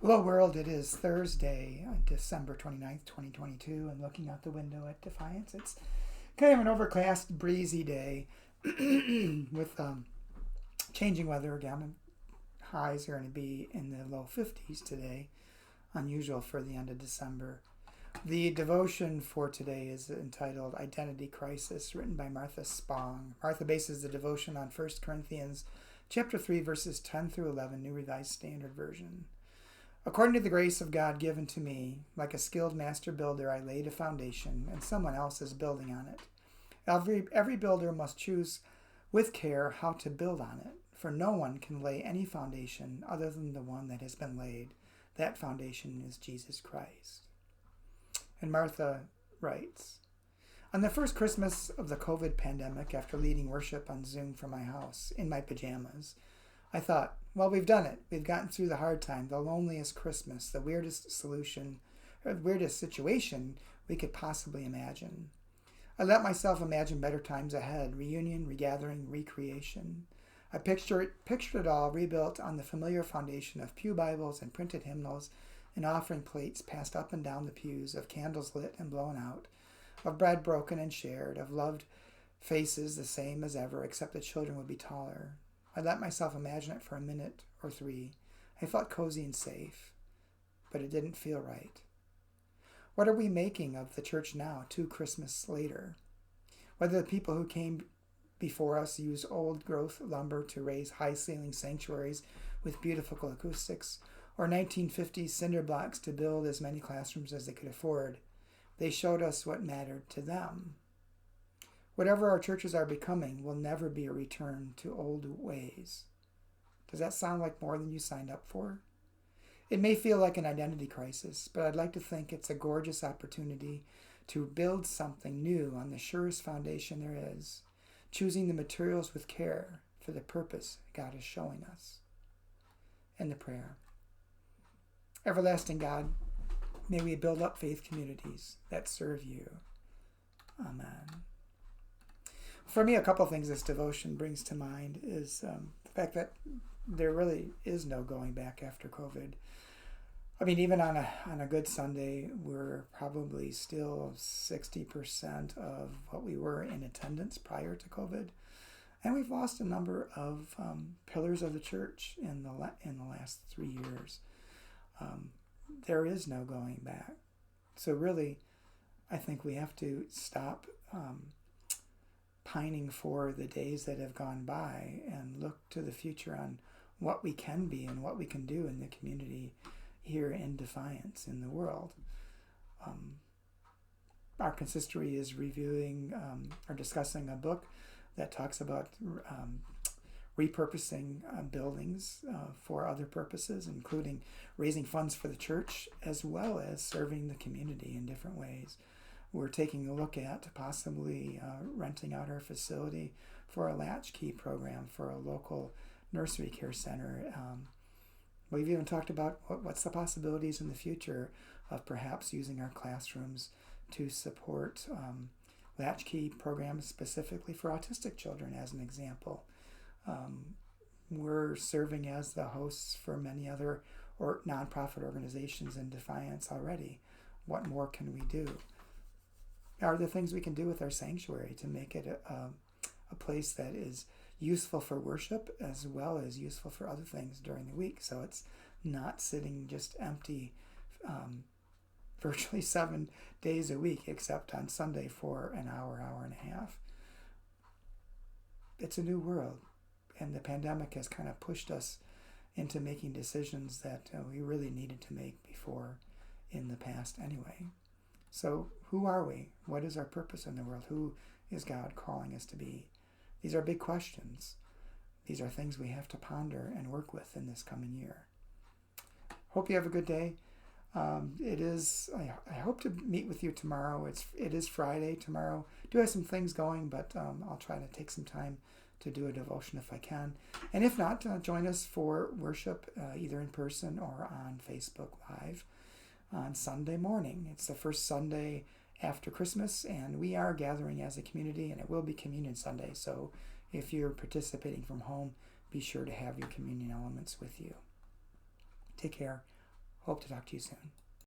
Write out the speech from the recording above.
Hello, world. It is Thursday, December 29th, 2022, and looking out the window at Defiance, it's kind of an overcast, breezy day with changing weather. Again, highs are going to be in the low 50s today, unusual for the end of December. The devotion for today is entitled Identity Crisis, written by Martha Spong. Martha bases the devotion on 1 Corinthians chapter 3, verses 10 through 11, New Revised Standard Version. According to the grace of God given to me, like a skilled master builder, I laid a foundation, and someone else is building on it. Every builder must choose with care how to build on it, for no one can lay any foundation other than the one that has been laid. That foundation is Jesus Christ. And Martha writes, on the first Christmas of the COVID pandemic, after leading worship on Zoom from my house in my pajamas, I thought, well, we've done it. We've gotten through the hard time, the loneliest Christmas, the weirdest situation we could possibly imagine. I let myself imagine better times ahead, reunion, regathering, recreation. I pictured it all rebuilt on the familiar foundation of pew Bibles and printed hymnals and offering plates passed up and down the pews, of candles lit and blown out, of bread broken and shared, of loved faces the same as ever, except the children would be taller. I let myself imagine it for a minute or three. I felt cozy and safe, but it didn't feel right. What are we making of the church now, 2 Christmas later? Whether the people who came before us used old growth lumber to raise high-ceiling sanctuaries with beautiful acoustics, or 1950s cinder blocks to build as many classrooms as they could afford, they showed us what mattered to them. Whatever our churches are becoming will never be a return to old ways. Does that sound like more than you signed up for? It may feel like an identity crisis, but I'd like to think it's a gorgeous opportunity to build something new on the surest foundation there is, choosing the materials with care for the purpose God is showing us. And the prayer. Everlasting God, may we build up faith communities that serve you. Amen. For me, a couple things this devotion brings to mind is the fact that there really is no going back after COVID. I mean, even on a good Sunday, we're probably still 60% of what we were in attendance prior to COVID, and we've lost a number of pillars of the church in the last 3 years. There is no going back. So really, I think we have to stop pining for the days that have gone by and look to the future on what we can be and what we can do in the community here in Defiance, in the world. Our consistory is reviewing or discussing a book that talks about repurposing buildings for other purposes, including raising funds for the church as well as serving the community in different ways. We're taking a look at possibly renting out our facility for a latchkey program for a local nursery care center. We've even talked about what's the possibilities in the future of perhaps using our classrooms to support latchkey programs specifically for autistic children, as an example. We're serving as the hosts for many other nonprofit organizations in Defiance already. What more can we do? Are there things we can do with our sanctuary to make it a place that is useful for worship as well as useful for other things during the week, so it's not sitting just empty virtually 7 days a week except on Sunday for an hour and a half. It's a new world, and the pandemic has kind of pushed us into making decisions that we really needed to make before in the past anyway. So who are we? What is our purpose in the world? Who is God calling us to be? These are big questions. These are things we have to ponder and work with in this coming year. Hope you have a good day. I hope to meet with you tomorrow. It is Friday tomorrow. Do have some things going, but I'll try to take some time to do a devotion if I can. And if not, join us for worship either in person or on Facebook Live on Sunday morning. It's the first Sunday after Christmas, and we are gathering as a community, and it will be Communion Sunday. So if you're participating from home, be sure to have your communion elements with you. Take care. Hope to talk to you soon.